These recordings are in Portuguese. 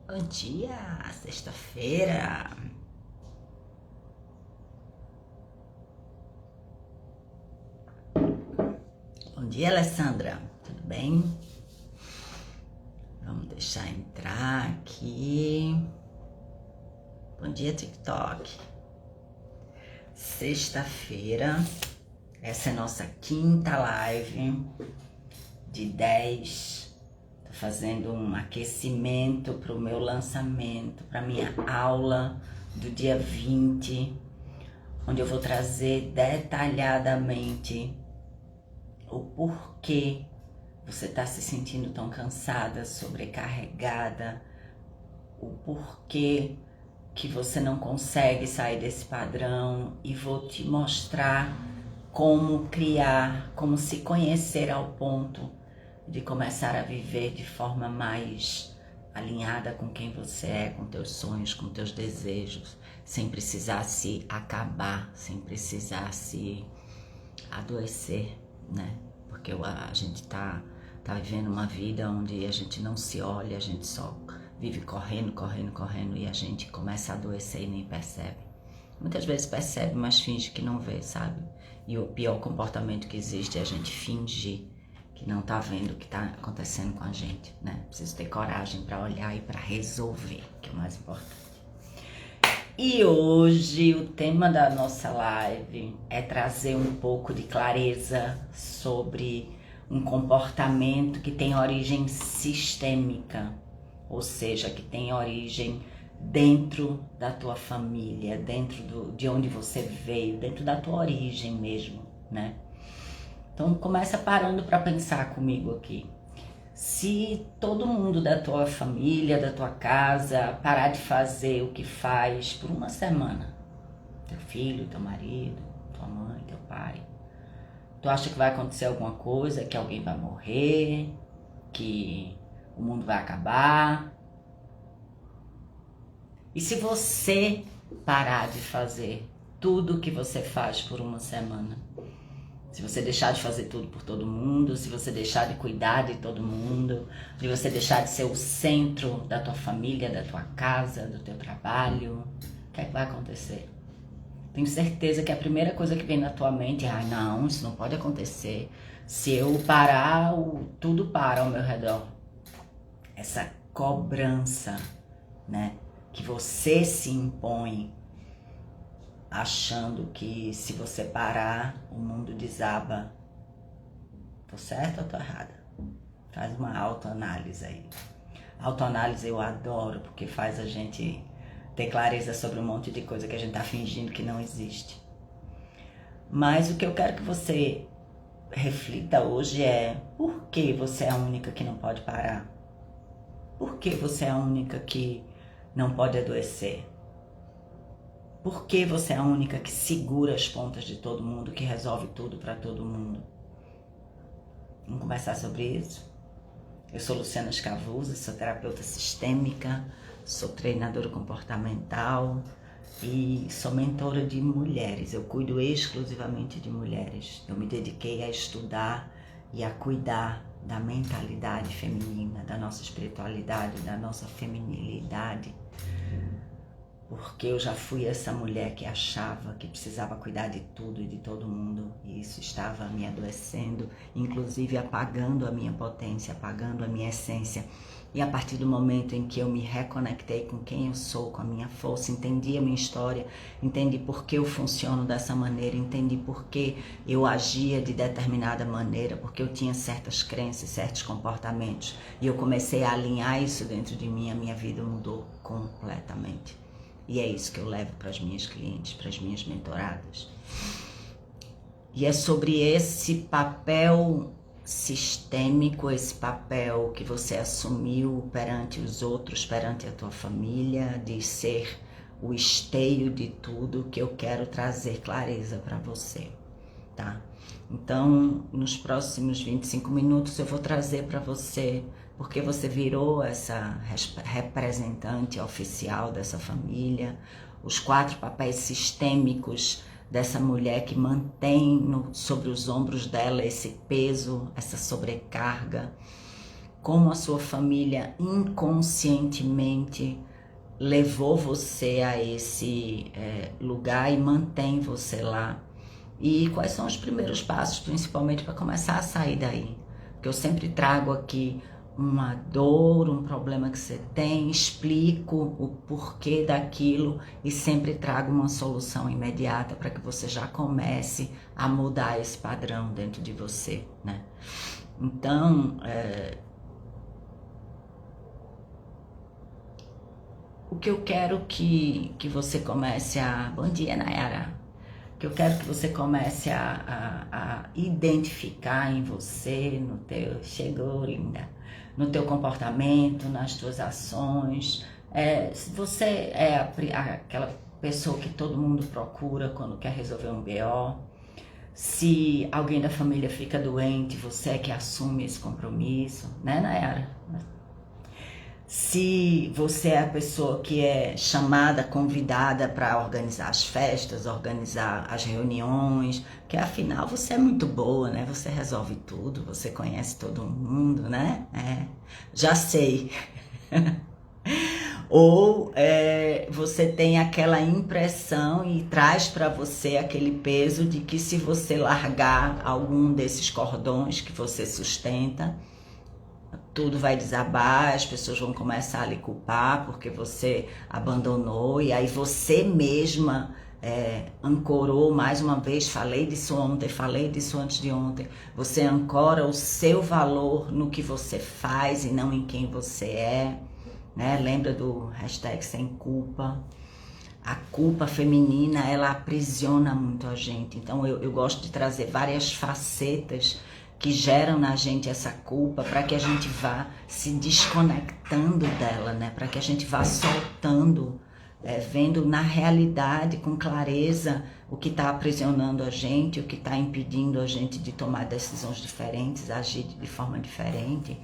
Bom dia, sexta-feira. Bom dia, Alessandra. Tudo bem? Vamos deixar entrar aqui. Bom dia, TikTok. Sexta-feira. Essa é a nossa quinta live de 10. Tô fazendo um aquecimento para o meu lançamento, para minha aula do dia 20, onde eu vou trazer detalhadamente o porquê você está se sentindo tão cansada, sobrecarregada, o porquê que você não consegue sair desse padrão, e vou te mostrar como criar, como se conhecer ao ponto de começar a viver de forma mais alinhada com quem você é, com teus sonhos, com teus desejos, sem precisar se acabar, sem precisar se adoecer, né? Porque a gente tá vivendo uma vida onde a gente não se olha, a gente só vive correndo e a gente começa a adoecer e nem percebe. Muitas vezes percebe, mas finge que não vê, sabe? E o pior comportamento que existe é a gente fingir que não tá vendo o que tá acontecendo com a gente, né? Preciso ter coragem para olhar e para resolver, que é o mais importante. E hoje o tema da nossa live é trazer um pouco de clareza sobre um comportamento que tem origem sistêmica, ou seja, que tem origem dentro da tua família, dentro de onde você veio, dentro da tua origem mesmo, né? Então começa parando para pensar comigo aqui. Se todo mundo da tua família, da tua casa, parar de fazer o que faz por uma semana, teu filho, teu marido, tua mãe, teu pai, tu acha que vai acontecer alguma coisa, que alguém vai morrer, que o mundo vai acabar? E se você parar de fazer tudo o que você faz por uma semana? Se você deixar de fazer tudo por todo mundo, se você deixar de cuidar de todo mundo, se você deixar de ser o centro da tua família, da tua casa, do teu trabalho, o que é que vai acontecer? Tenho certeza que a primeira coisa que vem na tua mente é: não, isso não pode acontecer. Se eu parar, tudo para ao meu redor. Essa cobrança, né, que você se impõe, achando que se você parar, o mundo desaba. Tô certo ou tô errada? Faz uma autoanálise aí. Autoanálise eu adoro, porque faz a gente ter clareza sobre um monte de coisa que a gente tá fingindo que não existe. Mas o que eu quero que você reflita hoje é: por que você é a única que não pode parar? Por que você é a única que não pode adoecer? Por que você é a única que segura as pontas de todo mundo, que resolve tudo para todo mundo? Vamos conversar sobre isso? Eu sou Luciana Scavuzzi, sou terapeuta sistêmica, sou treinadora comportamental e sou mentora de mulheres. Eu cuido exclusivamente de mulheres. Eu me dediquei a estudar e a cuidar da mentalidade feminina, da nossa espiritualidade, da nossa feminilidade. Porque eu já fui essa mulher que achava que precisava cuidar de tudo e de todo mundo, e isso estava me adoecendo, inclusive apagando a minha potência, apagando a minha essência. E a partir do momento em que eu me reconectei com quem eu sou, com a minha força, entendi a minha história, entendi por que eu funciono dessa maneira, entendi por que eu agia de determinada maneira, porque eu tinha certas crenças, certos comportamentos, e eu comecei a alinhar isso dentro de mim, a minha vida mudou completamente. E é isso que eu levo para as minhas clientes, para as minhas mentoradas. E é sobre esse papel sistêmico, esse papel que você assumiu perante os outros, perante a tua família, de ser o esteio de tudo, que eu quero trazer clareza para você, tá? Então, nos próximos 25 minutos eu vou trazer para você porque você virou essa representante oficial dessa família, os 4 papéis sistêmicos dessa mulher que mantém sobre os ombros dela esse peso, essa sobrecarga, como a sua família inconscientemente levou você a esse lugar e mantém você lá. E quais são os primeiros passos, principalmente, para começar a sair daí? Porque eu sempre trago aqui uma dor, um problema que você tem, explico o porquê daquilo e sempre trago uma solução imediata para que você já comece a mudar esse padrão dentro de você, né? Então, o que eu quero que você comece a... Bom dia, Nayara. O que eu quero que você comece a identificar em você, no teu... Chegou, linda. No teu comportamento, nas tuas ações. Se você é aquela pessoa que todo mundo procura quando quer resolver um BO, se alguém da família fica doente, você é que assume esse compromisso, né, Nayara? Se você é a pessoa que é chamada, convidada para organizar as festas, organizar as reuniões, que afinal você é muito boa, né? Você resolve tudo, você conhece todo mundo, né? Já sei. Ou você tem aquela impressão e traz para você aquele peso de que se você largar algum desses cordões que você sustenta, tudo vai desabar, as pessoas vão começar a lhe culpar porque você abandonou, e aí você mesma ancorou, mais uma vez, falei disso ontem, falei disso antes de ontem, você ancora o seu valor no que você faz e não em quem você é, né? Lembra do hashtag sem culpa? A culpa feminina, ela aprisiona muito a gente, então eu gosto de trazer várias facetas que geram na gente essa culpa, para que a gente vá se desconectando dela, né? Para que a gente vá soltando, vendo na realidade com clareza o que está aprisionando a gente, o que está impedindo a gente de tomar decisões diferentes, agir de forma diferente,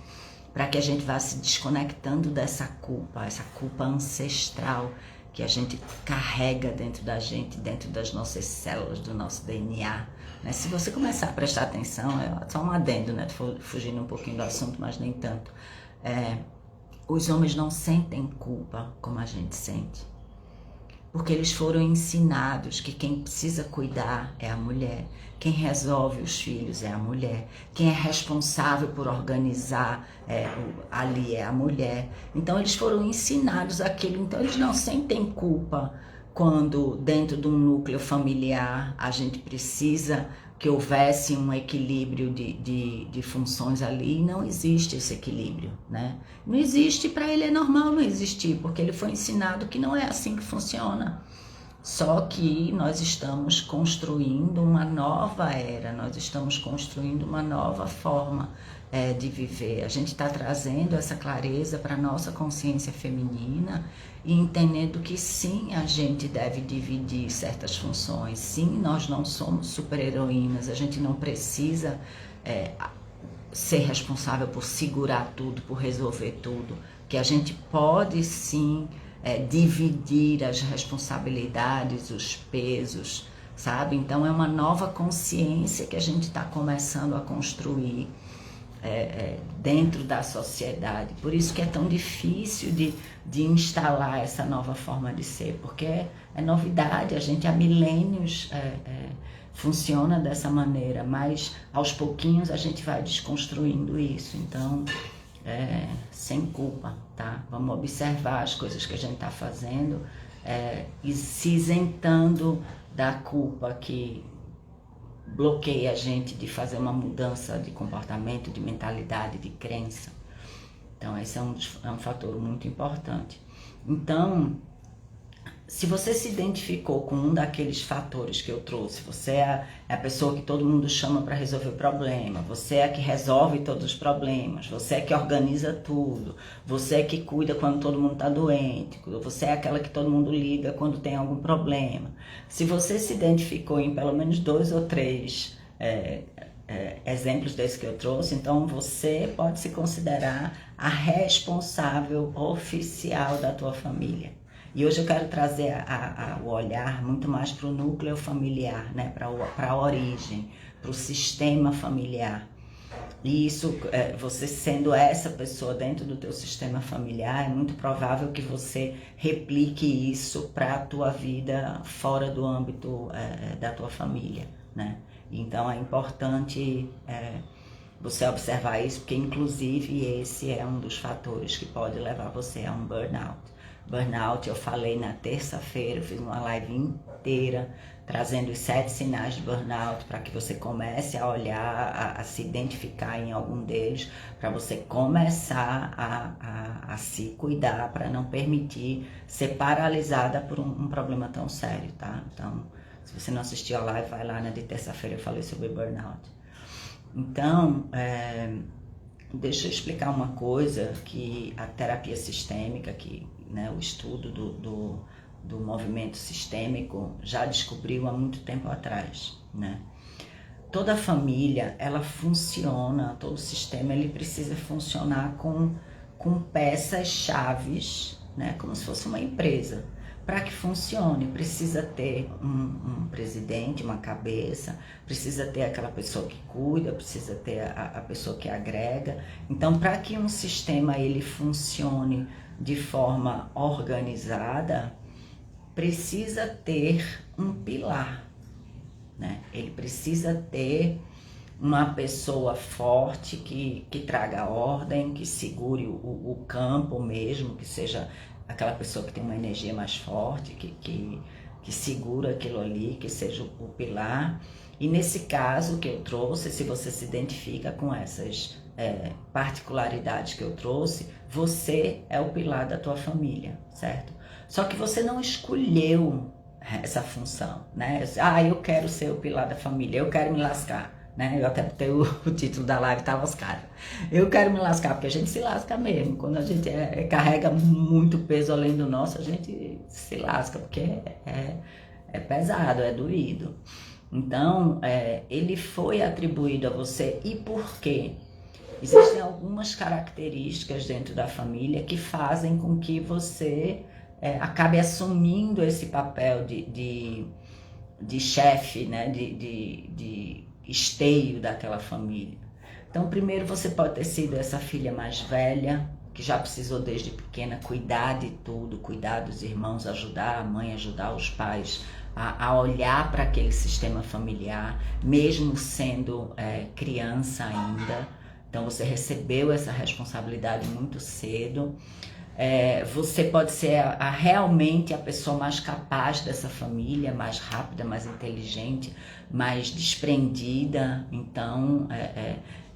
para que a gente vá se desconectando dessa culpa, essa culpa ancestral que a gente carrega dentro da gente, dentro das nossas células, do nosso DNA. Né? Se você começar a prestar atenção, só um adendo, né? Fugindo um pouquinho do assunto, mas nem tanto. Os homens não sentem culpa como a gente sente, porque eles foram ensinados que quem precisa cuidar é a mulher, quem resolve os filhos é a mulher, quem é responsável por organizar ali é a mulher. Então eles foram ensinados aquilo, então eles não sentem culpa quando dentro de um núcleo familiar a gente precisa que houvesse um equilíbrio de funções ali, e não existe esse equilíbrio, né? Não existe, para ele é normal não existir, porque ele foi ensinado que não é assim que funciona. Só que nós estamos construindo uma nova era, nós estamos construindo uma nova forma de viver. A gente está trazendo essa clareza para a nossa consciência feminina e entendendo que sim, a gente deve dividir certas funções, sim, nós não somos super-heroínas, a gente não precisa ser responsável por segurar tudo, por resolver tudo, que a gente pode sim dividir as responsabilidades, os pesos, sabe? Então é uma nova consciência que a gente está começando a construir dentro da sociedade. Por isso que é tão difícil de instalar essa nova forma de ser, porque é novidade, a gente há milênios funciona dessa maneira, mas aos pouquinhos a gente vai desconstruindo isso. Então, sem culpa, tá? Vamos observar as coisas que a gente está fazendo e se isentando da culpa que bloqueia a gente de fazer uma mudança de comportamento, de mentalidade, de crença. Então, esse é um fator muito importante. Então, se você se identificou com um daqueles fatores que eu trouxe, você é a pessoa que todo mundo chama para resolver o problema, você é a que resolve todos os problemas, você é que organiza tudo, você é que cuida quando todo mundo está doente, você é aquela que todo mundo liga quando tem algum problema. Se você se identificou em pelo menos 2 ou 3 exemplos desses que eu trouxe, então você pode se considerar a responsável oficial da tua família. E hoje eu quero trazer o olhar muito mais para o núcleo familiar, né? Para a origem, para o sistema familiar. E isso, você sendo essa pessoa dentro do teu sistema familiar, é muito provável que você replique isso para a tua vida fora do âmbito da tua família, né? Então é importante você observar isso, porque inclusive esse é um dos fatores que pode levar você a um burnout. Burnout, eu falei na terça-feira, eu fiz uma live inteira trazendo os 7 sinais de burnout para que você comece a olhar, a se identificar em algum deles, para você começar a se cuidar, para não permitir ser paralisada por um problema tão sério, tá? Então, se você não assistiu a live, vai lá na de terça-feira, eu falei sobre burnout. Então, deixa eu explicar uma coisa que a terapia sistêmica, o estudo do movimento sistêmico já descobriu há muito tempo atrás, né? Toda família, ela funciona, todo sistema, ele precisa funcionar com peças chaves, né? Como se fosse uma empresa. Para que funcione, precisa ter um presidente, uma cabeça, precisa ter aquela pessoa que cuida, precisa ter a pessoa que agrega. Então, para que um sistema ele funcione de forma organizada, precisa ter um pilar, né? Ele precisa ter uma pessoa forte que traga ordem, que segure o campo mesmo, que seja aquela pessoa que tem uma energia mais forte, que segura aquilo ali, que seja o pilar. E nesse caso que eu trouxe, se você se identifica com essas particularidades que eu trouxe, você é o pilar da tua família, certo? Só que você não escolheu essa função, né? Eu quero ser o pilar da família, eu quero me lascar. Né? Eu até botei o título da live, tá lascado. Eu quero me lascar, porque a gente se lasca mesmo. Quando a gente carrega muito peso além do nosso, a gente se lasca, porque é pesado, é doído. Então, ele foi atribuído a você. E por quê? Existem algumas características dentro da família que fazem com que você acabe assumindo esse papel de chefe, né? de esteio daquela família. Então, primeiro você pode ter sido essa filha mais velha, que já precisou desde pequena cuidar de tudo, cuidar dos irmãos, ajudar a mãe, ajudar os pais a olhar para aquele sistema familiar, mesmo sendo criança ainda. Então, você recebeu essa responsabilidade muito cedo. Você pode ser realmente a pessoa mais capaz dessa família, mais rápida, mais inteligente, mais desprendida. Então,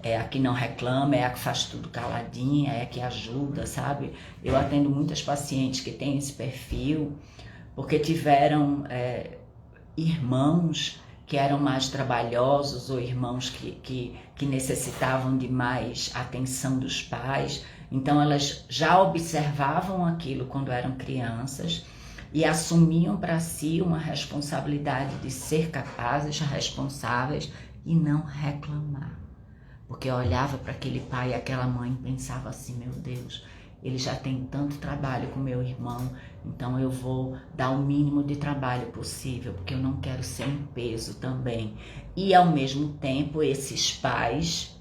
é a que não reclama, é a que faz tudo caladinha, é a que ajuda, sabe? Eu atendo muitas pacientes que têm esse perfil porque tiveram irmãos que eram mais trabalhosos ou irmãos que necessitavam de mais atenção dos pais. Então elas já observavam aquilo quando eram crianças e assumiam para si uma responsabilidade de ser capazes, responsáveis e não reclamar. Porque eu olhava para aquele pai e aquela mãe e pensava assim, meu Deus, ele já tem tanto trabalho com meu irmão, então eu vou dar o mínimo de trabalho possível, porque eu não quero ser um peso também. E ao mesmo tempo, esses pais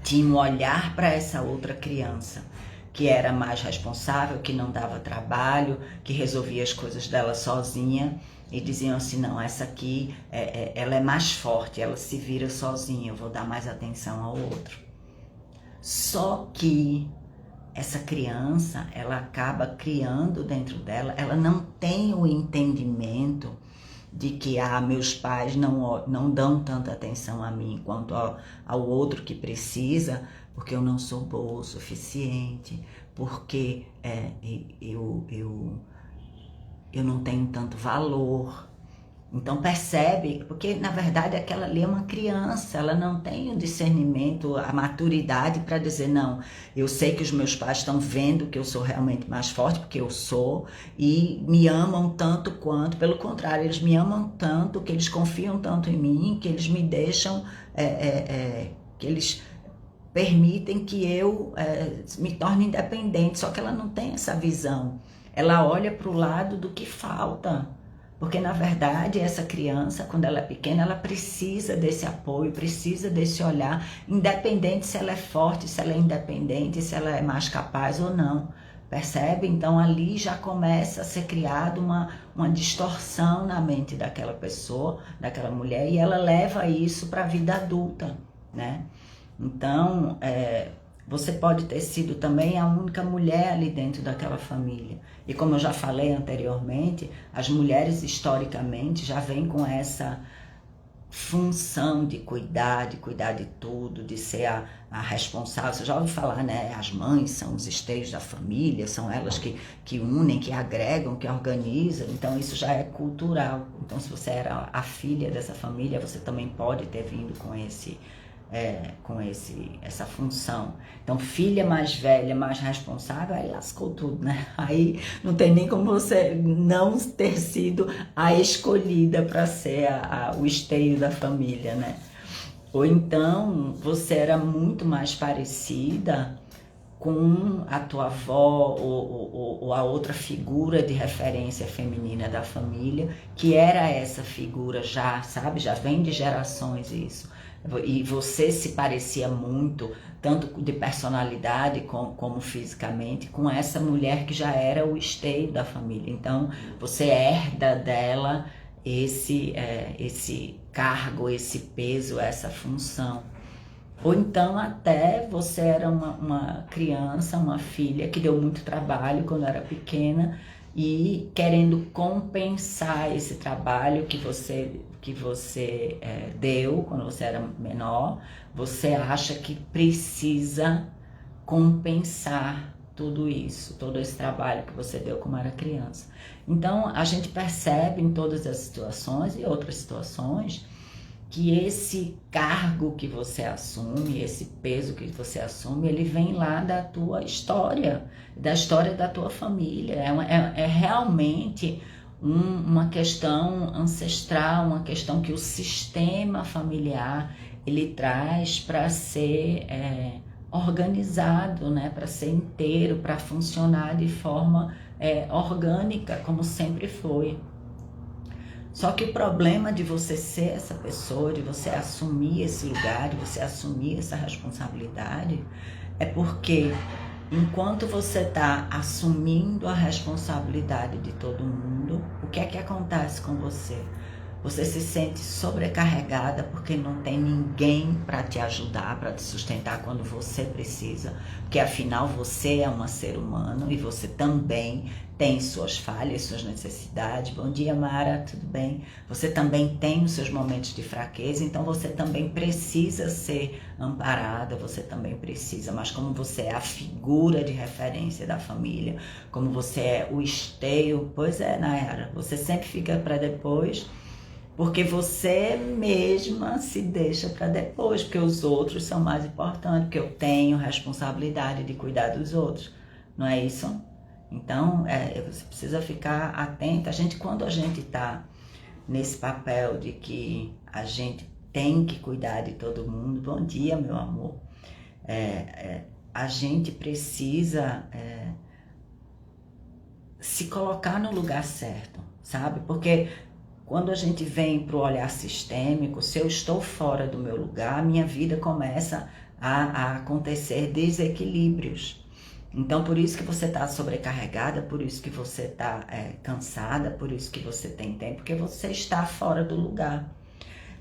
tinham um olhar para essa outra criança, que era mais responsável, que não dava trabalho, que resolvia as coisas dela sozinha, e diziam assim, não, essa aqui, ela é mais forte, ela se vira sozinha, eu vou dar mais atenção ao outro. Só que essa criança, ela acaba criando dentro dela, ela não tem o entendimento de que meus pais não dão tanta atenção a mim quanto ao outro que precisa, porque eu não sou boa o suficiente, porque eu não tenho tanto valor. Então percebe, porque na verdade aquela ali é uma criança, ela não tem o discernimento, a maturidade para dizer, não, eu sei que os meus pais estão vendo que eu sou realmente mais forte, porque eu sou, e me amam tanto quanto, pelo contrário, eles me amam tanto, que eles confiam tanto em mim, que eles me deixam, que eles permitem que eu me torne independente, só que ela não tem essa visão, ela olha para o lado do que falta. Porque, na verdade, essa criança, quando ela é pequena, ela precisa desse apoio, precisa desse olhar, independente se ela é forte, se ela é independente, se ela é mais capaz ou não. Percebe? Então, ali já começa a ser criada uma distorção na mente daquela pessoa, daquela mulher, e ela leva isso para a vida adulta, né? Então, você pode ter sido também a única mulher ali dentro daquela família. E como eu já falei anteriormente, as mulheres historicamente já vêm com essa função de cuidar de tudo, de ser a responsável. Você já ouviu falar, né? As mães são os esteios da família, são elas que unem, que agregam, que organizam. Então isso já é cultural. Então se você era a filha dessa família, você também pode ter vindo com essa função. Então, filha mais velha, mais responsável, aí lascou tudo, né? Aí não tem nem como você não ter sido a escolhida para ser o esteio da família, né? Ou então, você era muito mais parecida com a tua avó ou a outra figura de referência feminina da família, que era essa figura já, sabe? Já vem de gerações isso. E você se parecia muito, tanto de personalidade como fisicamente, com essa mulher que já era o esteio da família. Então, você herda dela esse cargo, esse peso, essa função. Ou então até você era uma criança, uma filha que deu muito trabalho quando era pequena e querendo compensar esse trabalho que você deu quando você era menor, você acha que precisa compensar tudo isso, todo esse trabalho que você deu como era criança. Então a gente percebe em todas as situações e outras situações que esse cargo que você assume, esse peso que você assume, ele vem lá da tua história, da história da tua família. É realmente uma questão ancestral, uma questão que o sistema familiar ele traz para ser organizado, né? Para ser inteiro, para funcionar de forma orgânica, como sempre foi. Só que o problema de você ser essa pessoa, de você assumir esse lugar, de você assumir essa responsabilidade, é porque enquanto você está assumindo a responsabilidade de todo mundo, o que é que acontece com você? Você se sente sobrecarregada porque não tem ninguém para te ajudar, para te sustentar quando você precisa, porque afinal você é um ser humano e você também tem suas falhas, suas necessidades. Bom dia, Mara, tudo bem? Você também tem os seus momentos de fraqueza, então você também precisa ser amparada, você também precisa, mas como você é a figura de referência da família, como você é o esteio, pois é, Nayara, você sempre fica para depois, porque você mesma se deixa para depois, porque os outros são mais importantes, porque eu tenho responsabilidade de cuidar dos outros, não é isso? Então, você precisa ficar atenta. Quando a gente está nesse papel de que a gente tem que cuidar de todo mundo, bom dia, meu amor, a gente precisa se colocar no lugar certo, sabe? Porque quando a gente vem para o olhar sistêmico, se eu estou fora do meu lugar, minha vida começa a acontecer desequilíbrios. Então, por isso que você está sobrecarregada, por isso que você está cansada, por isso que você tem tempo, porque você está fora do lugar.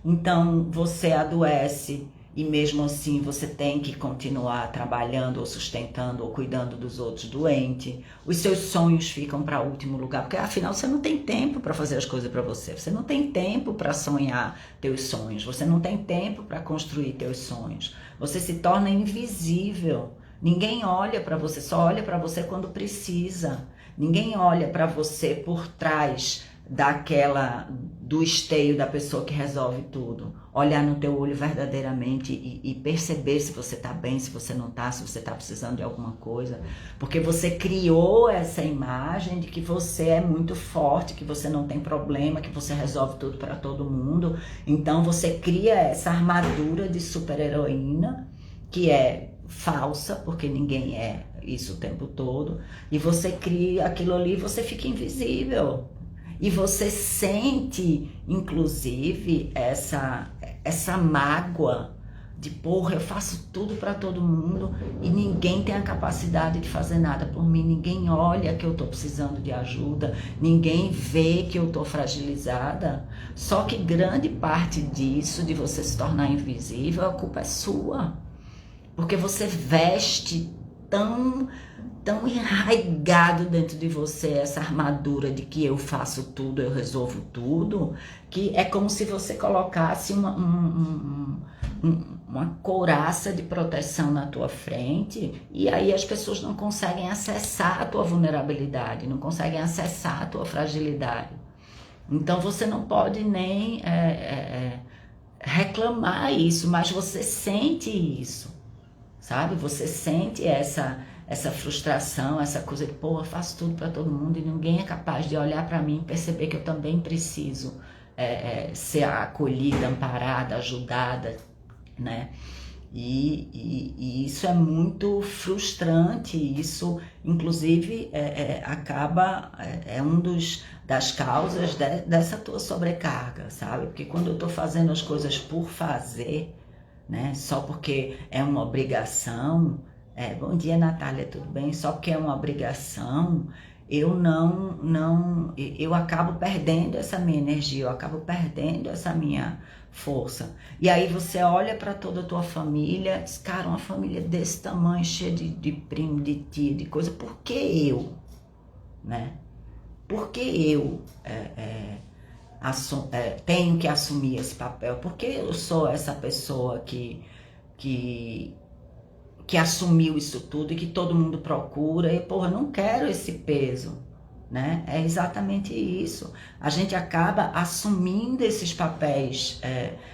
Então, você adoece e mesmo assim você tem que continuar trabalhando ou sustentando ou cuidando dos outros doentes. Os seus sonhos ficam para último lugar, porque afinal você não tem tempo para fazer as coisas para você. Você não tem tempo para sonhar teus sonhos, você não tem tempo para construir teus sonhos. Você se torna invisível. Ninguém olha para você, só olha para você quando precisa. Ninguém olha para você por trás do esteio da pessoa que resolve tudo. Olhar no teu olho verdadeiramente e perceber se você está bem, se você não está, se você está precisando de alguma coisa. Porque você criou essa imagem de que você é muito forte, que você não tem problema, que você resolve tudo para todo mundo. Então você cria essa armadura de super-heroína que é falsa, porque ninguém isso o tempo todo, e você cria aquilo ali e você fica invisível. E você sente, inclusive, essa mágoa de, porra, eu faço tudo para todo mundo e ninguém tem a capacidade de fazer nada por mim, ninguém olha que eu tô precisando de ajuda, ninguém vê que eu tô fragilizada. Só que grande parte disso, de você se tornar invisível, a culpa é sua. Porque você veste tão enraigado dentro de você essa armadura de que eu faço tudo, eu resolvo tudo, que é como se você colocasse uma couraça de proteção na tua frente, e aí as pessoas não conseguem acessar a tua vulnerabilidade, não conseguem acessar a tua fragilidade. Então você não pode nem reclamar isso, mas você sente isso, sabe? Você sente essa frustração, essa coisa de, pô, eu faço tudo para todo mundo e ninguém é capaz de olhar para mim e perceber que eu também preciso ser acolhida, amparada, ajudada, né? E isso é muito frustrante. Isso, inclusive, acaba, das causas dessa tua sobrecarga, sabe? Porque quando eu tô fazendo as coisas por fazer, né? Só porque é uma obrigação, bom dia, Natália, tudo bem? Só porque é uma obrigação, eu acabo perdendo essa minha energia, eu acabo perdendo essa minha força. E aí você olha para toda a tua família, diz, cara, uma família desse tamanho, cheia de primo, de tia, de coisa, por que eu? Né? Por que eu tenho que assumir esse papel? Por que eu sou essa pessoa que assumiu isso tudo e que todo mundo procura? E, porra, eu não quero esse peso, né? É exatamente isso. A gente acaba assumindo esses papéis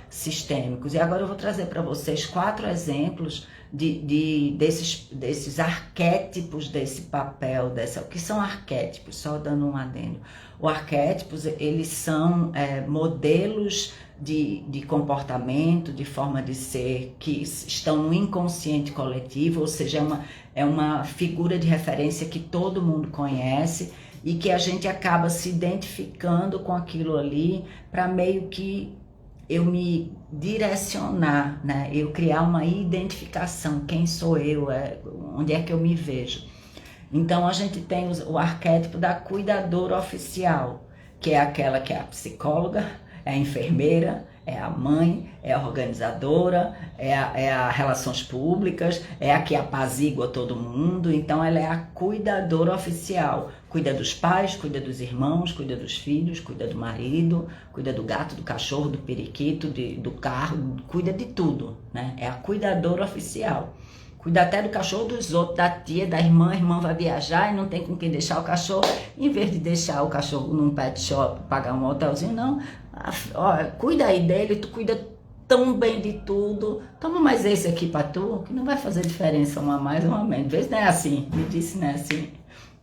sistêmicos. E agora eu vou trazer para vocês 4 exemplos desses arquétipos desse papel, o que são arquétipos, só dando um adendo. Os arquétipos, eles são modelos de comportamento, de forma de ser, que estão no inconsciente coletivo, ou seja, é uma figura de referência que todo mundo conhece e que a gente acaba se identificando com aquilo ali para meio que eu me direcionar, né? Eu criar uma identificação, quem sou eu, onde é que eu me vejo. Então a gente tem o arquétipo da cuidadora oficial, que é aquela que é a psicóloga, é a enfermeira, é a mãe, é a organizadora, é a relações públicas, é a que apazigua todo mundo. Então ela é a cuidadora oficial. Cuida dos pais, cuida dos irmãos, cuida dos filhos, cuida do marido, cuida do gato, do cachorro, do periquito, do carro, cuida de tudo, né? É a cuidadora oficial. Cuida até do cachorro dos outros, da tia, da irmã. A irmã vai viajar e não tem com quem deixar o cachorro. Em vez de deixar o cachorro num pet shop, pagar um hotelzinho, não. Cuida aí dele, tu cuida tão bem de tudo. Toma mais esse aqui pra tu, que não vai fazer diferença uma mais ou uma menos. Às vezes não é assim, me disse, não é assim.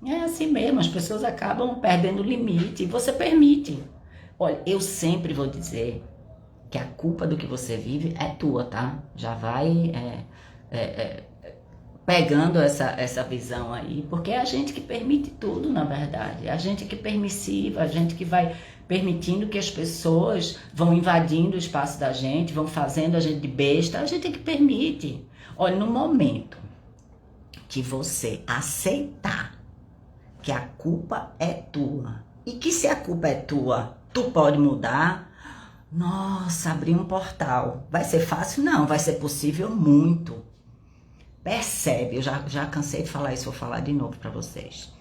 É assim mesmo, as pessoas acabam perdendo o limite e você permite. Olha, eu sempre vou dizer que a culpa do que você vive é tua, tá? Já vai pegando essa visão aí, porque é a gente que permite tudo, na verdade. É a gente que é permissiva, a gente que vai permitindo que as pessoas vão invadindo o espaço da gente, vão fazendo a gente de besta, a gente é que permite. Olha, no momento que você aceitar que a culpa é tua, e que se a culpa é tua, tu pode mudar, nossa, abrir um portal. Vai ser fácil? Não, vai ser possível muito. Percebe, eu já cansei de falar isso, vou falar de novo para vocês.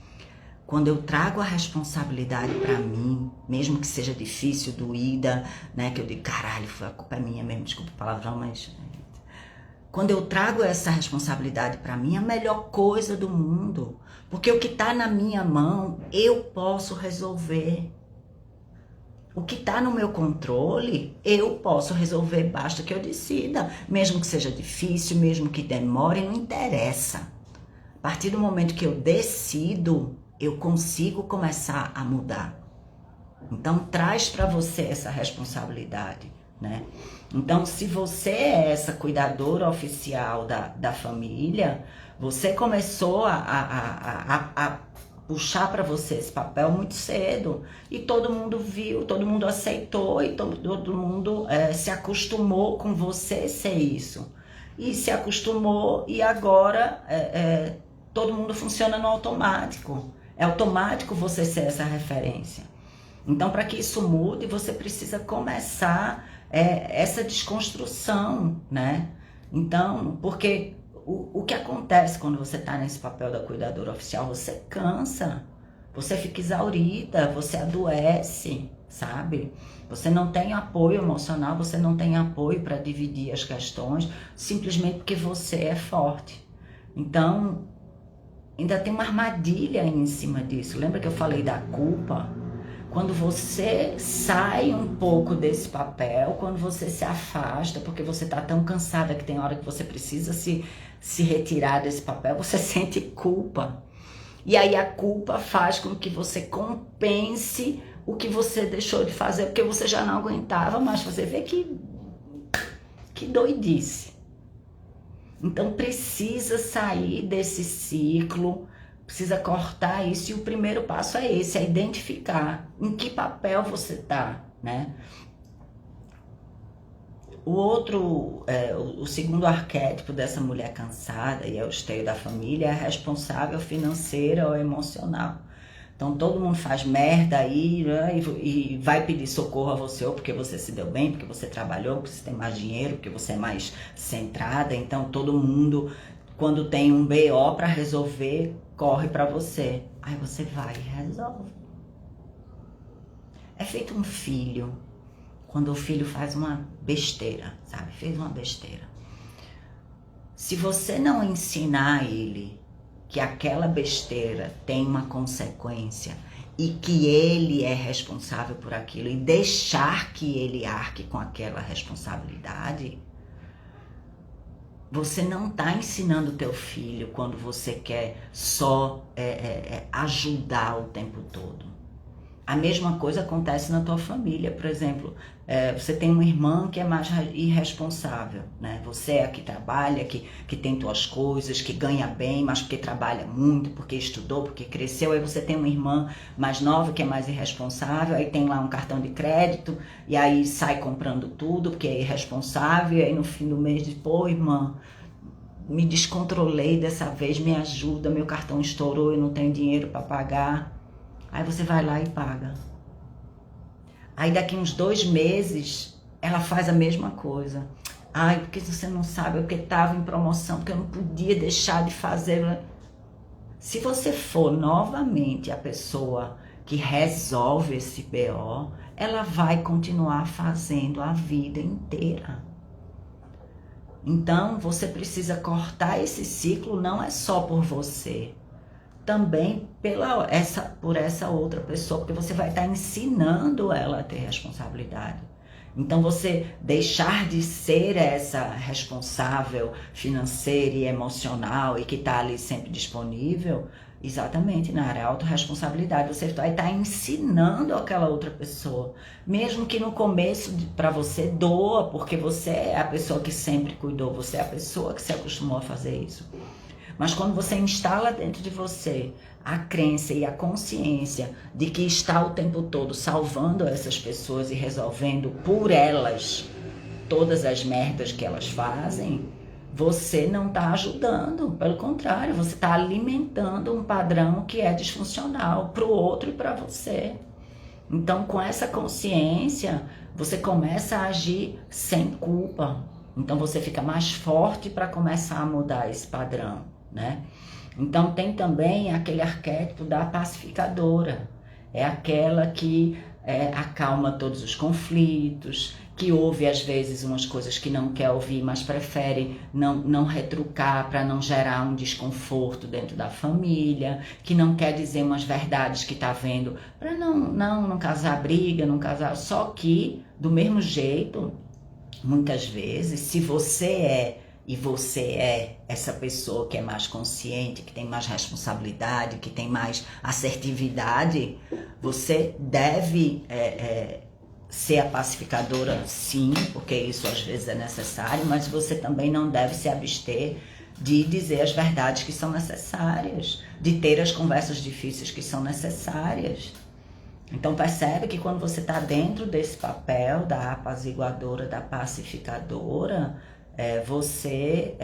Quando eu trago a responsabilidade para mim, mesmo que seja difícil, doída, né, que eu digo, caralho, a culpa é minha mesmo, desculpa o palavrão, mas... Quando eu trago essa responsabilidade para mim, é a melhor coisa do mundo. Porque o que está na minha mão, eu posso resolver. O que está no meu controle, eu posso resolver, basta que eu decida. Mesmo que seja difícil, mesmo que demore, não interessa. A partir do momento que eu decido, eu consigo começar a mudar. Então, traz para você essa responsabilidade, né? Então, se você é essa cuidadora oficial da família, você começou a puxar para você esse papel muito cedo. E todo mundo viu, todo mundo aceitou e todo mundo se acostumou com você ser isso. E se acostumou e agora todo mundo funciona no automático. É automático você ser essa referência. Então, para que isso mude, você precisa começar essa desconstrução, né? Então, porque o que acontece quando você está nesse papel da cuidadora oficial? Você cansa, você fica exaurida, você adoece, sabe? Você não tem apoio emocional, você não tem apoio para dividir as questões, simplesmente porque você é forte. Então, ainda tem uma armadilha em cima disso. Lembra que eu falei da culpa? Quando você sai um pouco desse papel, quando você se afasta, porque você está tão cansada que tem hora que você precisa se retirar desse papel, você sente culpa. E aí a culpa faz com que você compense o que você deixou de fazer, porque você já não aguentava mais. Você vê que doidice. Então precisa sair desse ciclo, precisa cortar isso, e o primeiro passo é esse, é identificar em que papel você está, né? O segundo arquétipo dessa mulher cansada, e é o esteio da família, é a responsável financeira ou emocional. Então todo mundo faz merda aí, né, e vai pedir socorro a você, ou porque você se deu bem, porque você trabalhou, porque você tem mais dinheiro, porque você é mais centrada. Então todo mundo, quando tem um BO para resolver, corre para você. Aí você vai e resolve. É feito um filho, quando o filho faz uma besteira, sabe? Fez uma besteira. Se você não ensinar ele que aquela besteira tem uma consequência e que ele é responsável por aquilo, e deixar que ele arque com aquela responsabilidade, você não está ensinando o teu filho quando você quer só ajudar o tempo todo. A mesma coisa acontece na tua família, por exemplo, você tem uma irmã que é mais irresponsável, né? Você é a que trabalha, que tem tuas coisas, que ganha bem, mas porque trabalha muito, porque estudou, porque cresceu. Aí você tem uma irmã mais nova que é mais irresponsável, aí tem lá um cartão de crédito, e aí sai comprando tudo, porque é irresponsável, e aí no fim do mês diz, pô, irmã, me descontrolei dessa vez, me ajuda, meu cartão estourou, eu não tenho dinheiro para pagar. Aí você vai lá e paga. Aí daqui uns 2 meses, ela faz a mesma coisa. Ai, porque você não sabe, porque estava em promoção, porque eu não podia deixar de fazer. Se você for novamente a pessoa que resolve esse BO, ela vai continuar fazendo a vida inteira. Então, você precisa cortar esse ciclo, não é só por você, também por essa outra pessoa, porque você vai estar ensinando ela a ter responsabilidade. Então você deixar de ser essa responsável financeira e emocional e que está ali sempre disponível, exatamente na área autorresponsabilidade, você vai estar ensinando aquela outra pessoa, mesmo que no começo para você doa, porque você é a pessoa que sempre cuidou, você é a pessoa que se acostumou a fazer isso. Mas quando você instala dentro de você a crença e a consciência de que está o tempo todo salvando essas pessoas e resolvendo por elas todas as merdas que elas fazem, você não está ajudando. Pelo contrário, você está alimentando um padrão que é disfuncional para o outro e para você. Então, com essa consciência, você começa a agir sem culpa. Então, você fica mais forte para começar a mudar esse padrão, né? Então tem também aquele arquétipo da pacificadora, é aquela que acalma todos os conflitos, que ouve às vezes umas coisas que não quer ouvir, mas prefere não retrucar para não gerar um desconforto dentro da família, que não quer dizer umas verdades que está vendo para não causar briga, não causar, só que do mesmo jeito, muitas vezes, se você é essa pessoa que é mais consciente, que tem mais responsabilidade, que tem mais assertividade, você deve ser a pacificadora, sim, porque isso às vezes é necessário, mas você também não deve se abster de dizer as verdades que são necessárias, de ter as conversas difíceis que são necessárias. Então percebe que quando você está dentro desse papel da apaziguadora, da pacificadora, você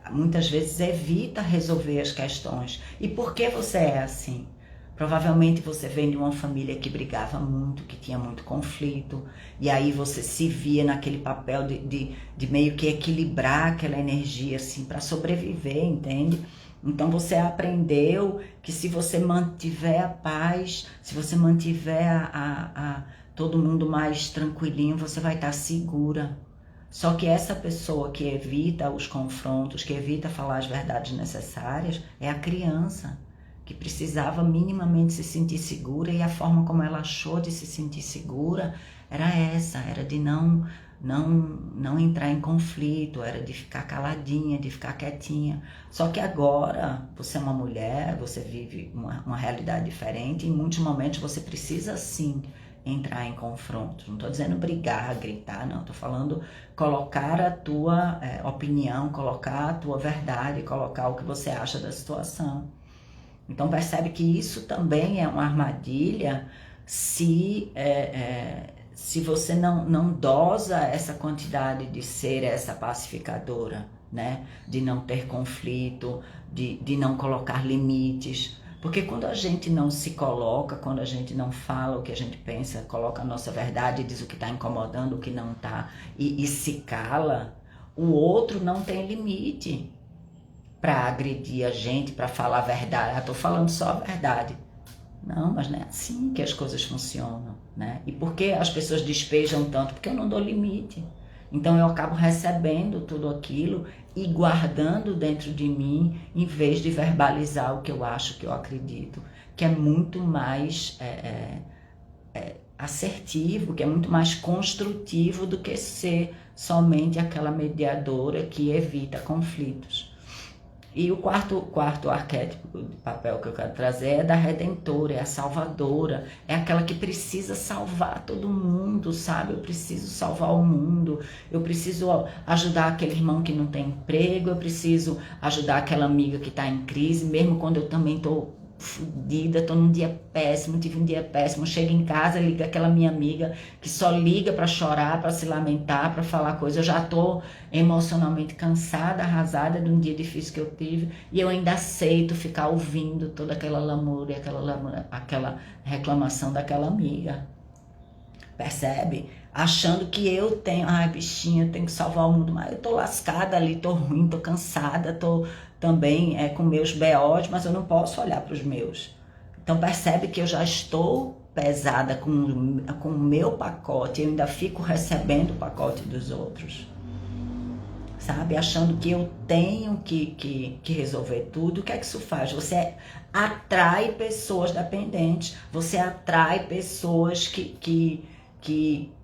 muitas vezes evita resolver as questões. E por que você é assim? Provavelmente você vem de uma família que brigava muito, que tinha muito conflito, e aí você se via naquele papel de meio que equilibrar aquela energia assim para sobreviver, entende? Então você aprendeu que se você mantiver a paz, se você mantiver todo mundo mais tranquilinho, você vai estar segura. Só que essa pessoa que evita os confrontos, que evita falar as verdades necessárias, é a criança, que precisava minimamente se sentir segura, e a forma como ela achou de se sentir segura era essa, era de não entrar em conflito, era de ficar caladinha, de ficar quietinha. Só que agora você é uma mulher, você vive uma realidade diferente, e em muitos momentos você precisa sim entrar em confronto. Não estou dizendo brigar, gritar, não. Estou falando colocar a tua opinião, colocar a tua verdade, colocar o que você acha da situação. Então percebe que isso também é uma armadilha se você não dosa essa quantidade de ser essa pacificadora, né? De não ter conflito, de não colocar limites. Porque quando a gente não se coloca, quando a gente não fala o que a gente pensa, coloca a nossa verdade, diz o que está incomodando, o que não está, e se cala, o outro não tem limite para agredir a gente, para falar a verdade. Estou falando só a verdade. Não, mas não é assim que as coisas funcionam, né? E por que as pessoas despejam tanto? Porque eu não dou limite. Então eu acabo recebendo tudo aquilo e guardando dentro de mim, em vez de verbalizar o que eu acho, que eu acredito, que é muito mais assertivo, que é muito mais construtivo do que ser somente aquela mediadora que evita conflitos. E o quarto arquétipo de papel que eu quero trazer é da redentora, é a salvadora, é aquela que precisa salvar todo mundo, sabe? Eu preciso salvar o mundo, eu preciso ajudar aquele irmão que não tem emprego, eu preciso ajudar aquela amiga que está em crise, mesmo quando eu também estou fodida, tô num dia péssimo, tive um dia péssimo, chego em casa, liga aquela minha amiga que só liga para chorar, para se lamentar, para falar coisa, eu já tô emocionalmente cansada, arrasada de um dia difícil que eu tive, e eu ainda aceito ficar ouvindo toda aquela lamúria, aquela reclamação daquela amiga. Percebe? Achando que eu tenho, ai bichinha, eu tenho que salvar o mundo, mas eu tô lascada ali, tô ruim, tô cansada, tô também com meus BOs, mas eu não posso olhar para os meus. Então percebe que eu já estou pesada com o meu pacote, eu ainda fico recebendo o pacote dos outros. Sabe? Achando que eu tenho que resolver tudo. O que é que isso faz? Você atrai pessoas dependentes, você atrai pessoas que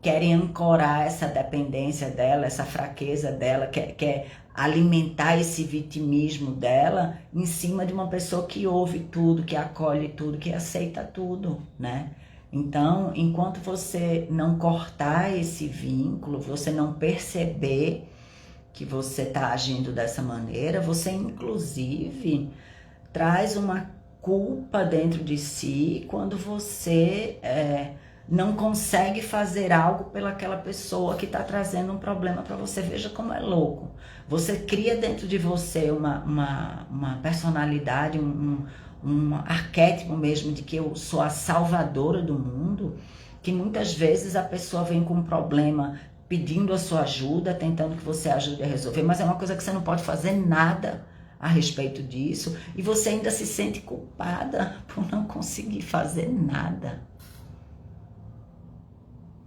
querem ancorar essa dependência dela, essa fraqueza dela, quer alimentar esse vitimismo dela em cima de uma pessoa que ouve tudo, que acolhe tudo, que aceita tudo, né? Então, enquanto você não cortar esse vínculo, você não perceber que você está agindo dessa maneira, você inclusive traz uma culpa dentro de si quando você não consegue fazer algo pelaquela pessoa que está trazendo um problema para você. Veja como é louco. Você cria dentro de você uma personalidade, um arquétipo mesmo de que eu sou a salvadora do mundo, que muitas vezes a pessoa vem com um problema pedindo a sua ajuda, tentando que você ajude a resolver, mas é uma coisa que você não pode fazer nada a respeito disso, e você ainda se sente culpada por não conseguir fazer nada.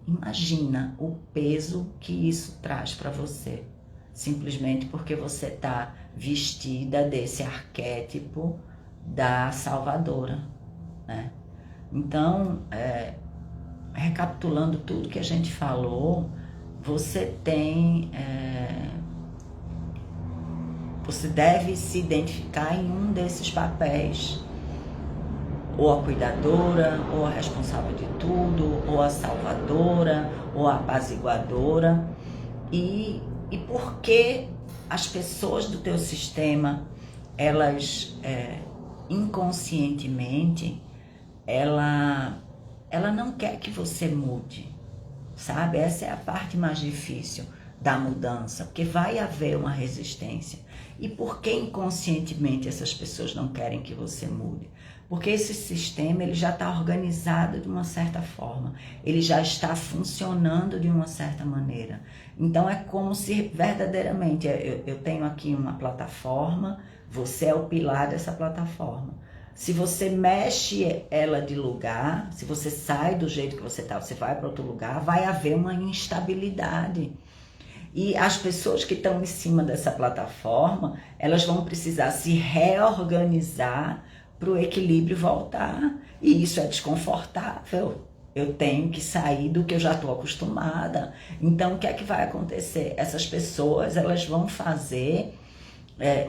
Imagina o peso que isso traz para você, simplesmente porque você está vestida desse arquétipo da salvadora, né? Então, recapitulando tudo que a gente falou, você deve se identificar em um desses papéis, ou a cuidadora, ou a responsável de tudo, ou a salvadora, ou a apaziguadora. E por que as pessoas do teu sistema, elas inconscientemente, ela não quer que você mude, sabe? Essa é a parte mais difícil da mudança, porque vai haver uma resistência. E por que inconscientemente essas pessoas não querem que você mude? Porque esse sistema ele já está organizado de uma certa forma, ele já está funcionando de uma certa maneira. Então é como se verdadeiramente, eu tenho aqui uma plataforma, você é o pilar dessa plataforma. Se você mexe ela de lugar, se você sai do jeito que você está, você vai para outro lugar, vai haver uma instabilidade. E as pessoas que estão em cima dessa plataforma, elas vão precisar se reorganizar para o equilíbrio voltar. E isso é desconfortável. Eu tenho que sair do que eu já estou acostumada. Então, o que é que vai acontecer? Essas pessoas, elas vão fazer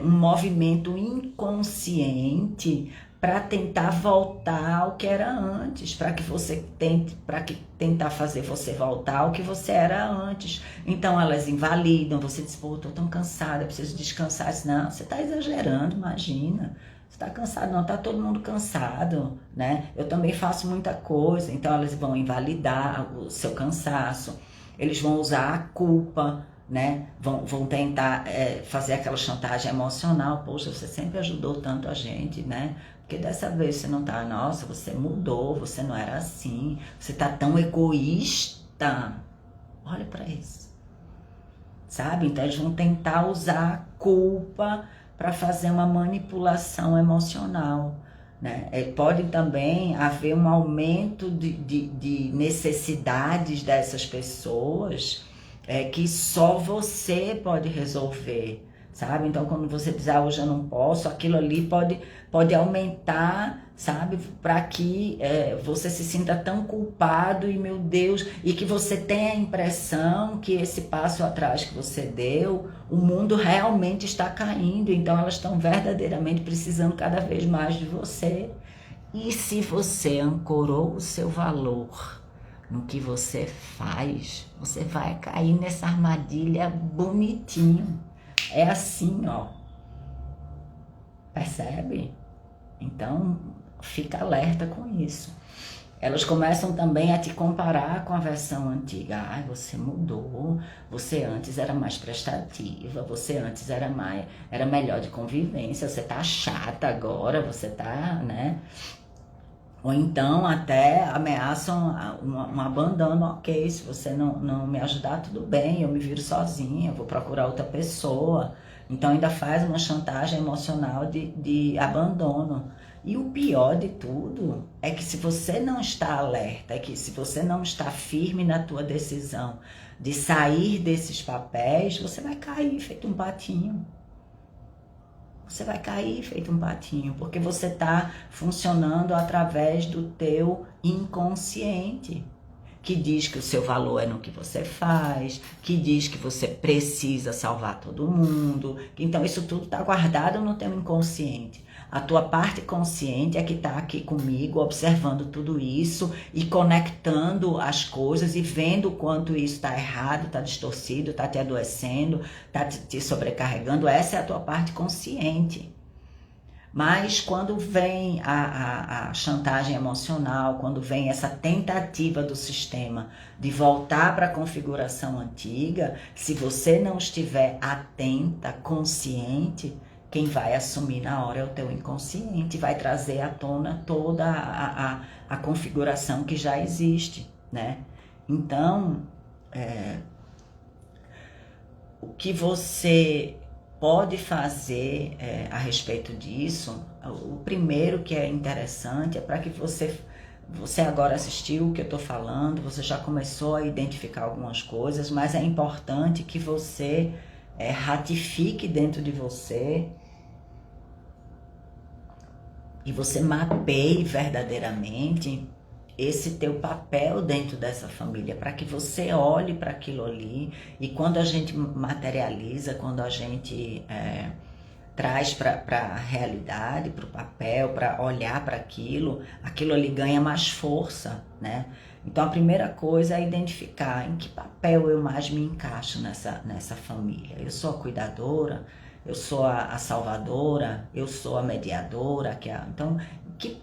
um movimento inconsciente para tentar voltar ao que era antes, para que tentar fazer você voltar ao que você era antes. Então elas invalidam, você diz, pô, tô tão cansada, preciso descansar. Não, você está exagerando, imagina. Você está cansado? Não, está todo mundo cansado, né? Eu também faço muita coisa. Então elas vão invalidar o seu cansaço, eles vão usar a culpa, né? Vão tentar fazer aquela chantagem emocional. Poxa, você sempre ajudou tanto a gente, né? Porque dessa vez você não tá, nossa, você mudou, você não era assim, você tá tão egoísta. Olha para isso, sabe? Então eles vão tentar usar a culpa para fazer uma manipulação emocional, né? Pode também haver um aumento de necessidades dessas pessoas que só você pode resolver, sabe? Então quando você diz, hoje eu não posso, aquilo ali pode aumentar, sabe? Para que você se sinta tão culpado e, meu Deus, e que você tenha a impressão que esse passo atrás que você deu, o mundo realmente está caindo. Então elas estão verdadeiramente precisando cada vez mais de você. E se você ancorou o seu valor no que você faz, você vai cair nessa armadilha bonitinho. É assim, ó. Percebe? Então, fica alerta com isso. Elas começam também a te comparar com a versão antiga. Ai, você mudou, você antes era mais prestativa, você antes era melhor de convivência, você tá chata agora, você tá, né? Ou então até ameaçam um abandono. Ok, se você não me ajudar, tudo bem, eu me viro sozinha, eu vou procurar outra pessoa. Então ainda faz uma chantagem emocional de abandono. E o pior de tudo é que se você não está alerta, é que se você não está firme na tua decisão de sair desses papéis, você vai cair feito um patinho. Você vai cair feito um patinho, porque você está funcionando através do teu inconsciente, que diz que o seu valor é no que você faz, que diz que você precisa salvar todo mundo. Então isso tudo está guardado no teu inconsciente. A tua parte consciente é que está aqui comigo, observando tudo isso e conectando as coisas e vendo o quanto isso está errado, está distorcido, está te adoecendo, está te sobrecarregando. Essa é a tua parte consciente. Mas quando vem a chantagem emocional, quando vem essa tentativa do sistema de voltar para a configuração antiga, se você não estiver atenta, consciente, quem vai assumir na hora é o teu inconsciente, vai trazer à tona toda a configuração que já existe, né? Então, o que você pode fazer a respeito disso, o primeiro que é interessante é para que você agora assistiu o que eu estou falando, você já começou a identificar algumas coisas, mas é importante que você ratifique dentro de você e você mapeie verdadeiramente esse teu papel dentro dessa família, para que você olhe para aquilo ali. E quando a gente materializa, quando a gente traz para a realidade, para o papel, para olhar para aquilo ali ganha mais força, né? Então a primeira coisa é identificar em que papel eu mais me encaixo nessa família. Eu sou a cuidadora, eu sou a salvadora, eu sou a mediadora. Então,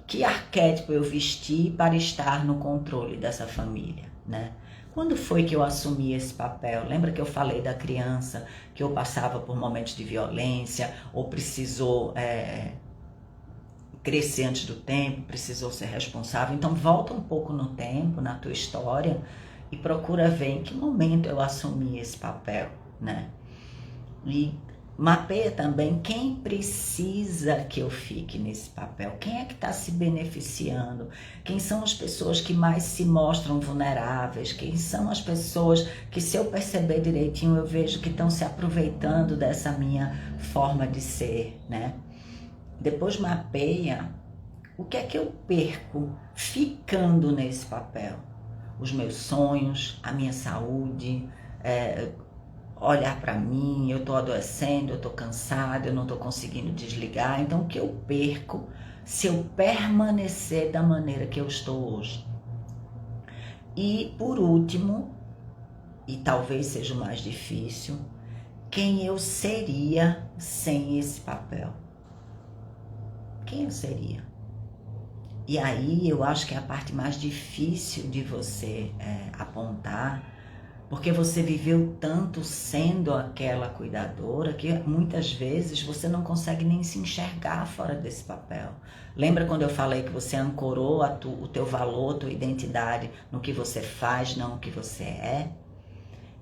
que arquétipo eu vesti para estar no controle dessa família, né? Quando foi que eu assumi esse papel? Lembra que eu falei da criança, que eu passava por momentos de violência, ou precisou crescer antes do tempo, precisou ser responsável? Então volta um pouco no tempo, na tua história, e procura ver em que momento eu assumi esse papel, né? E mapeia também quem precisa que eu fique nesse papel, quem é que está se beneficiando, quem são as pessoas que mais se mostram vulneráveis, quem são as pessoas que, se eu perceber direitinho, eu vejo que estão se aproveitando dessa minha forma de ser, né? Depois mapeia o que é que eu perco ficando nesse papel, os meus sonhos, a minha saúde, olhar para mim, eu estou adoecendo, eu estou cansada, eu não estou conseguindo desligar. Então, o que eu perco se eu permanecer da maneira que eu estou hoje? E, por último, e talvez seja o mais difícil, quem eu seria sem esse papel? Quem eu seria? E aí, eu acho que é a parte mais difícil de você apontar, porque você viveu tanto sendo aquela cuidadora que muitas vezes você não consegue nem se enxergar fora desse papel. Lembra quando eu falei que você ancorou o teu valor, a tua identidade no que você faz, não o que você é?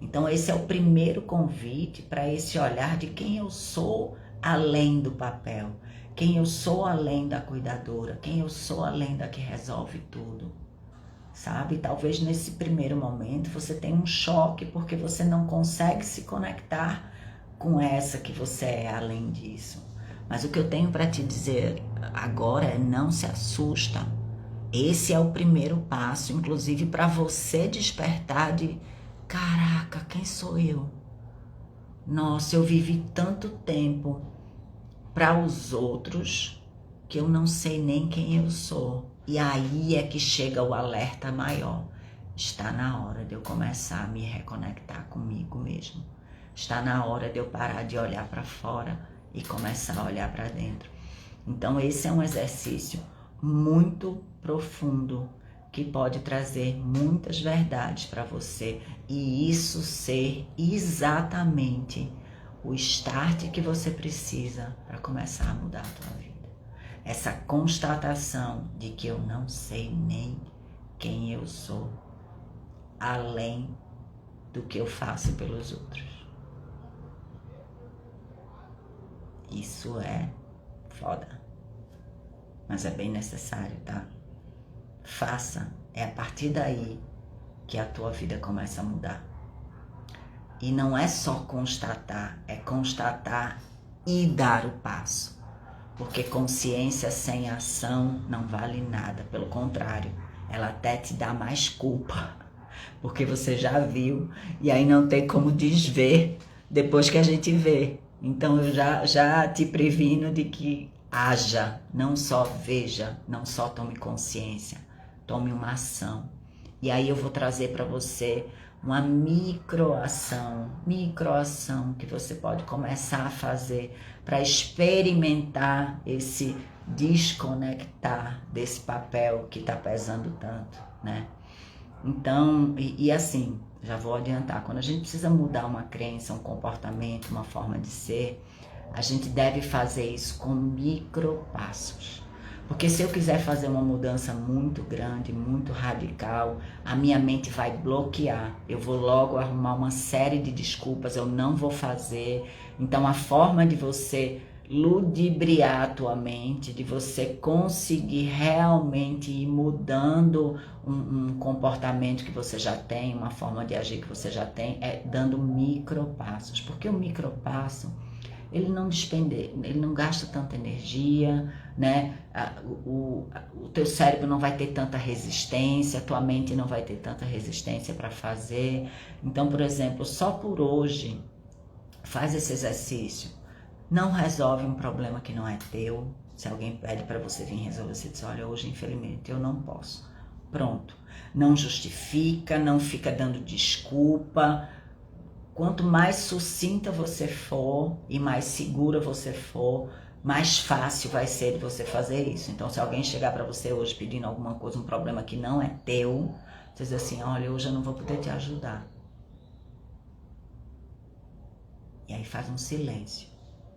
Então esse é o primeiro convite para esse olhar de quem eu sou além do papel, quem eu sou além da cuidadora, quem eu sou além da que resolve tudo. Sabe? Talvez nesse primeiro momento você tenha um choque porque você não consegue se conectar com essa que você é além disso. Mas o que eu tenho para te dizer agora é: não se assusta. Esse é o primeiro passo, inclusive para você despertar de: caraca, quem sou eu? Nossa, eu vivi tanto tempo para os outros que eu não sei nem quem eu sou. E aí é que chega o alerta maior. Está na hora de eu começar a me reconectar comigo mesmo. Está na hora de eu parar de olhar para fora e começar a olhar para dentro. Então esse é um exercício muito profundo que pode trazer muitas verdades para você, e isso ser exatamente o start que você precisa para começar a mudar a tua vida. Essa constatação de que eu não sei nem quem eu sou, além do que eu faço pelos outros. Isso é foda, mas é bem necessário, tá? Faça, é a partir daí que a tua vida começa a mudar. E não é só constatar, é constatar e dar o passo. Porque consciência sem ação não vale nada. Pelo contrário, ela até te dá mais culpa. Porque você já viu e aí não tem como desver depois que a gente vê. Então eu já te previno de que haja, não só veja, não só tome consciência, tome uma ação. E aí eu vou trazer para você uma microação que você pode começar a fazer para experimentar esse desconectar desse papel que está pesando tanto, né? Então, e assim, já vou adiantar, quando a gente precisa mudar uma crença, um comportamento, uma forma de ser, a gente deve fazer isso com micropassos. Porque se eu quiser fazer uma mudança muito grande, muito radical, a minha mente vai bloquear. Eu vou logo arrumar uma série de desculpas, eu não vou fazer. Então a forma de você ludibriar a tua mente, de você conseguir realmente ir mudando um comportamento que você já tem, uma forma de agir que você já tem, é dando micropassos. Porque o micropasso, ele não gasta tanta energia, né? O teu cérebro não vai ter tanta resistência, a tua mente não vai ter tanta resistência para fazer. Então, por exemplo, só por hoje, faz esse exercício. Não resolve um problema que não é teu. Se alguém pede para você vir resolver, você diz, olha, hoje infelizmente eu não posso. Pronto. Não justifica, não fica dando desculpa. Quanto mais sucinta você for e mais segura você for, mais fácil vai ser de você fazer isso. Então, se alguém chegar para você hoje pedindo alguma coisa, um problema que não é teu, você diz assim, olha, hoje eu não vou poder te ajudar. E aí faz um silêncio.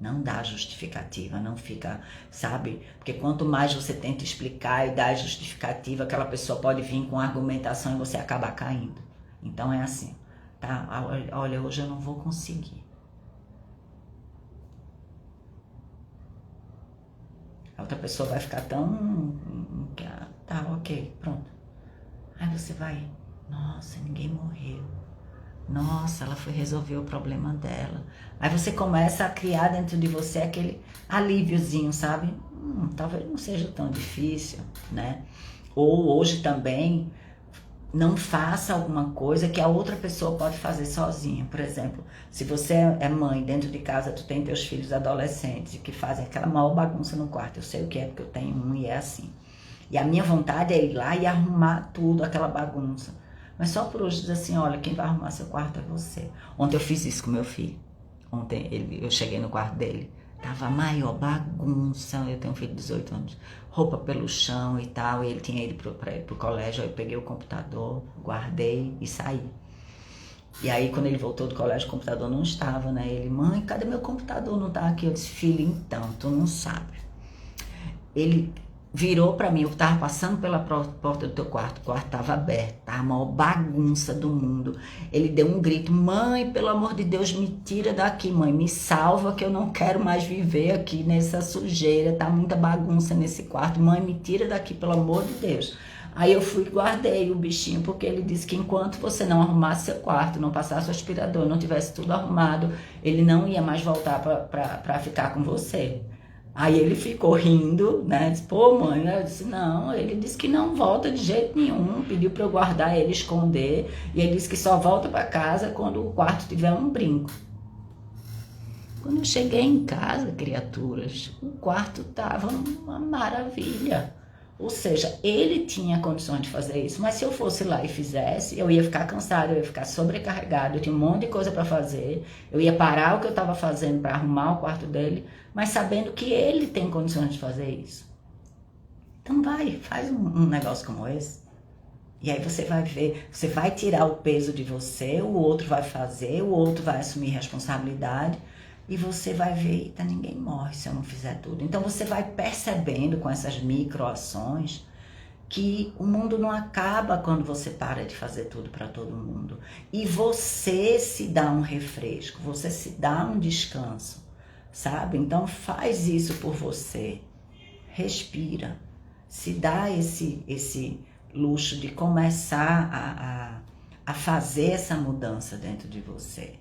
Não dá justificativa, não fica, sabe? Porque quanto mais você tenta explicar e dar justificativa, aquela pessoa pode vir com argumentação e você acaba caindo. Então é assim, tá? Olha, hoje eu não vou conseguir. A outra pessoa vai ficar tão... Tá, ok, pronto. Aí você vai, nossa, ninguém morreu. Nossa, ela foi resolver o problema dela. Aí você começa a criar dentro de você aquele alíviozinho, sabe? Talvez não seja tão difícil, né? Ou hoje também, não faça alguma coisa que a outra pessoa pode fazer sozinha. Por exemplo, se você é mãe, dentro de casa tu tem teus filhos adolescentes que fazem aquela maior bagunça no quarto. Eu sei o que é, porque eu tenho um e é assim. E a minha vontade é ir lá e arrumar tudo, aquela bagunça. Mas só por hoje dizer assim, olha, quem vai arrumar seu quarto é você. Ontem eu fiz isso com meu filho. Ontem eu cheguei no quarto dele. Tava a maior bagunça. Eu tenho um filho de 18 anos. Roupa pelo chão e tal. E ele tinha ido para ir pro colégio. Aí eu peguei o computador, guardei e saí. E aí quando ele voltou do colégio, o computador não estava, né? Ele, mãe, cadê meu computador? Não tá aqui. Eu disse, filho, então, tu não sabe. Ele virou pra mim, eu tava passando pela porta do teu quarto, o quarto tava aberto, tava a maior bagunça do mundo. Ele deu um grito, mãe, pelo amor de Deus, me tira daqui, mãe, me salva que eu não quero mais viver aqui nessa sujeira, tá muita bagunça nesse quarto, mãe, me tira daqui, pelo amor de Deus. Aí eu fui e guardei o bichinho, porque ele disse que enquanto você não arrumasse seu quarto, não passasse o aspirador, não tivesse tudo arrumado, ele não ia mais voltar pra ficar com você. Aí ele ficou rindo, né? Disse, pô, mãe, eu disse, não, ele disse que não volta de jeito nenhum, pediu para eu guardar ele, esconder, e ele disse que só volta para casa quando o quarto tiver um brinco. Quando eu cheguei em casa, criaturas, o quarto tava uma maravilha. Ou seja, ele tinha condições de fazer isso, mas se eu fosse lá e fizesse, eu ia ficar cansada, eu ia ficar sobrecarregada, eu tinha um monte de coisa para fazer, eu ia parar o que eu estava fazendo para arrumar o quarto dele, mas sabendo que ele tem condições de fazer isso. Então vai, faz um negócio como esse. E aí você vai ver, você vai tirar o peso de você, o outro vai fazer, o outro vai assumir responsabilidade. E você vai ver, eita, ninguém morre se eu não fizer tudo. Então você vai percebendo com essas microações que o mundo não acaba quando você para de fazer tudo para todo mundo. E você se dá um refresco, você se dá um descanso, sabe? Então faz isso por você. Respira. Se dá esse luxo de começar a fazer essa mudança dentro de você,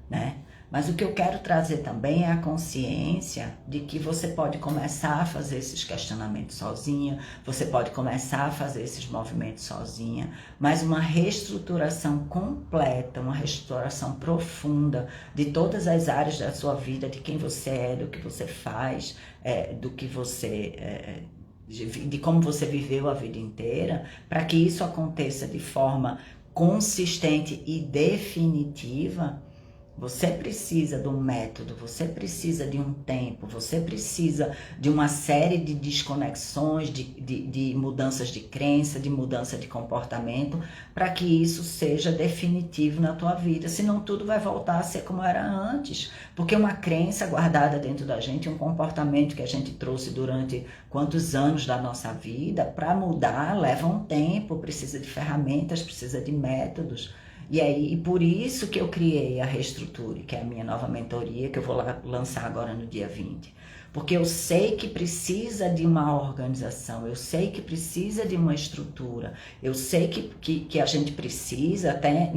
né? Mas o que eu quero trazer também é a consciência de que você pode começar a fazer esses questionamentos sozinha, você pode começar a fazer esses movimentos sozinha, mas uma reestruturação completa, uma reestruturação profunda de todas as áreas da sua vida, de quem você é, do que você faz, do que você... de como você viveu a vida inteira, para que isso aconteça de forma consistente e definitiva. Você precisa de um método, você precisa de um tempo, você precisa de uma série de desconexões, de mudanças de crença, de mudança de comportamento, para que isso seja definitivo na tua vida. Senão tudo vai voltar a ser como era antes. Porque uma crença guardada dentro da gente, um comportamento que a gente trouxe durante quantos anos da nossa vida, para mudar leva um tempo, precisa de ferramentas, precisa de métodos. E por isso que eu criei a Reestruture, que é a minha nova mentoria, que eu vou lançar agora no dia 20. Porque eu sei que precisa de uma organização, eu sei que precisa de uma estrutura, eu sei que a gente precisa, até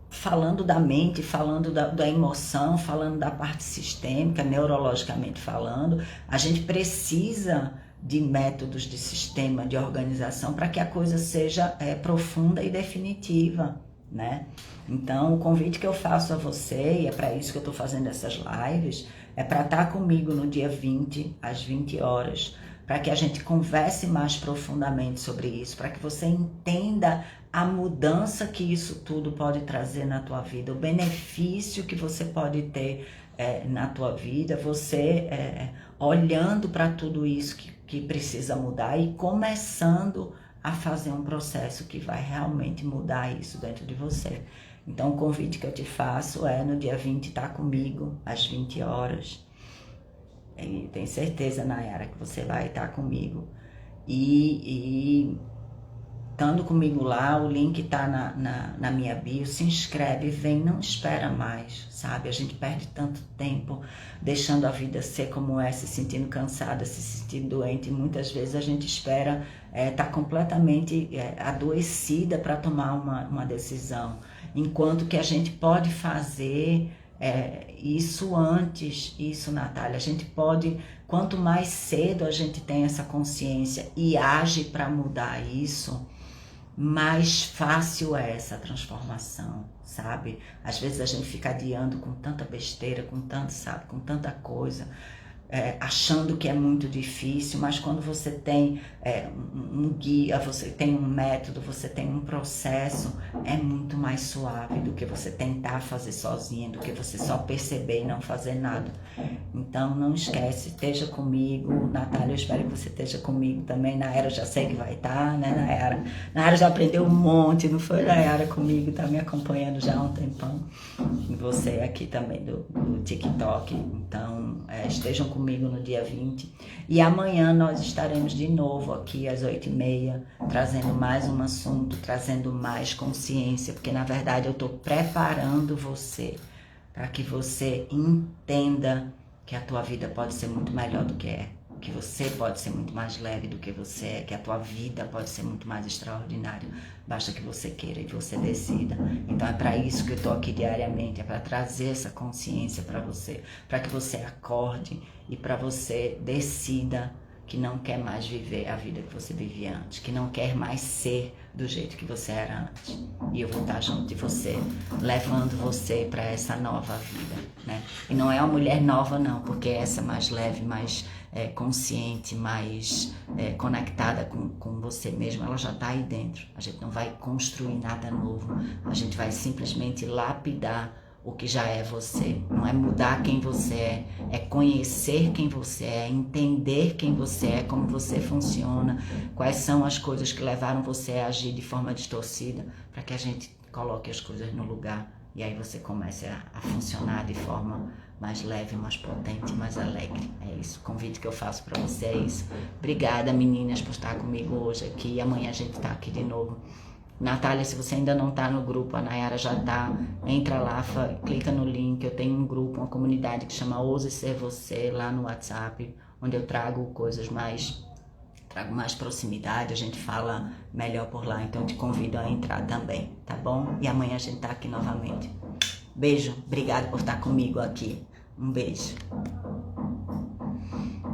falando da mente, falando da emoção, falando da parte sistêmica, neurologicamente falando, a gente precisa de métodos de sistema, de organização, para que a coisa seja profunda e definitiva, né? Então, o convite que eu faço a você, e é para isso que eu estou fazendo essas lives, é para estar comigo no dia 20, às 20 horas, para que a gente converse mais profundamente sobre isso, para que você entenda a mudança que isso tudo pode trazer na tua vida, o benefício que você pode ter na tua vida, você olhando para tudo isso que precisa mudar e começando a fazer um processo que vai realmente mudar isso dentro de você. Então, o convite que eu te faço é no dia 20 estar comigo, às 20 horas. E tenho certeza, Nayara, que você vai estar comigo. E estando comigo lá, o link tá na minha bio, se inscreve, vem, não espera mais, sabe? A gente perde tanto tempo deixando a vida ser como é, se sentindo cansada, se sentindo doente. E muitas vezes a gente espera tá completamente adoecida para tomar uma decisão. Enquanto que a gente pode fazer isso antes, Natália, a gente pode, quanto mais cedo a gente tem essa consciência e age para mudar isso, mais fácil é essa transformação, sabe? Às vezes a gente fica adiando com tanta besteira, com tanta coisa, achando que é muito difícil, mas quando você tem um guia, você tem um método, você tem um processo, é muito mais suave do que você tentar fazer sozinha, do que você só perceber e não fazer nada. Então não esquece, esteja comigo, Natália, eu espero que você esteja comigo também. Nayara já sei que vai estar, né, Nayara? Nayara já aprendeu um monte, não foi, Nayara, comigo, tá me acompanhando já há um tempão. E você aqui também do TikTok, então estejam comigo no dia 20. E amanhã nós estaremos de novo aqui às 8h30, trazendo mais um assunto, trazendo mais consciência, porque na verdade eu estou preparando você para que você entenda que a tua vida pode ser muito melhor do que é, que você pode ser muito mais leve do que você é, que a tua vida pode ser muito mais extraordinária. Basta que você queira e você decida. Então é para isso que eu estou aqui diariamente, é para trazer essa consciência para você, para que você acorde e para você decida que não quer mais viver a vida que você vivia antes, que não quer mais ser do jeito que você era antes. E eu vou estar junto de você, levando você para essa nova vida, né? E não é uma mulher nova não, porque é essa mais leve, mais consciente, mais conectada com você mesmo, ela já está aí dentro. A gente não vai construir nada novo, a gente vai simplesmente lapidar o que já é você. Não é mudar quem você é conhecer quem você é, entender quem você é, como você funciona, quais são as coisas que levaram você a agir de forma distorcida, para que a gente coloque as coisas no lugar e aí você comece a funcionar de forma mais leve, mais potente, mais alegre. É isso, o convite que eu faço para você é isso. Obrigada, meninas, por estar comigo hoje aqui. Amanhã a gente está aqui de novo. Natália, se você ainda não está no grupo, a Nayara já está, entra lá, clica no link. Eu tenho um grupo, uma comunidade que chama Ouse Ser Você, lá no WhatsApp, onde eu trago mais proximidade, a gente fala melhor por lá, então eu te convido a entrar também, tá bom? E amanhã a gente tá aqui novamente. Beijo, obrigado por estar comigo aqui. Um beijo.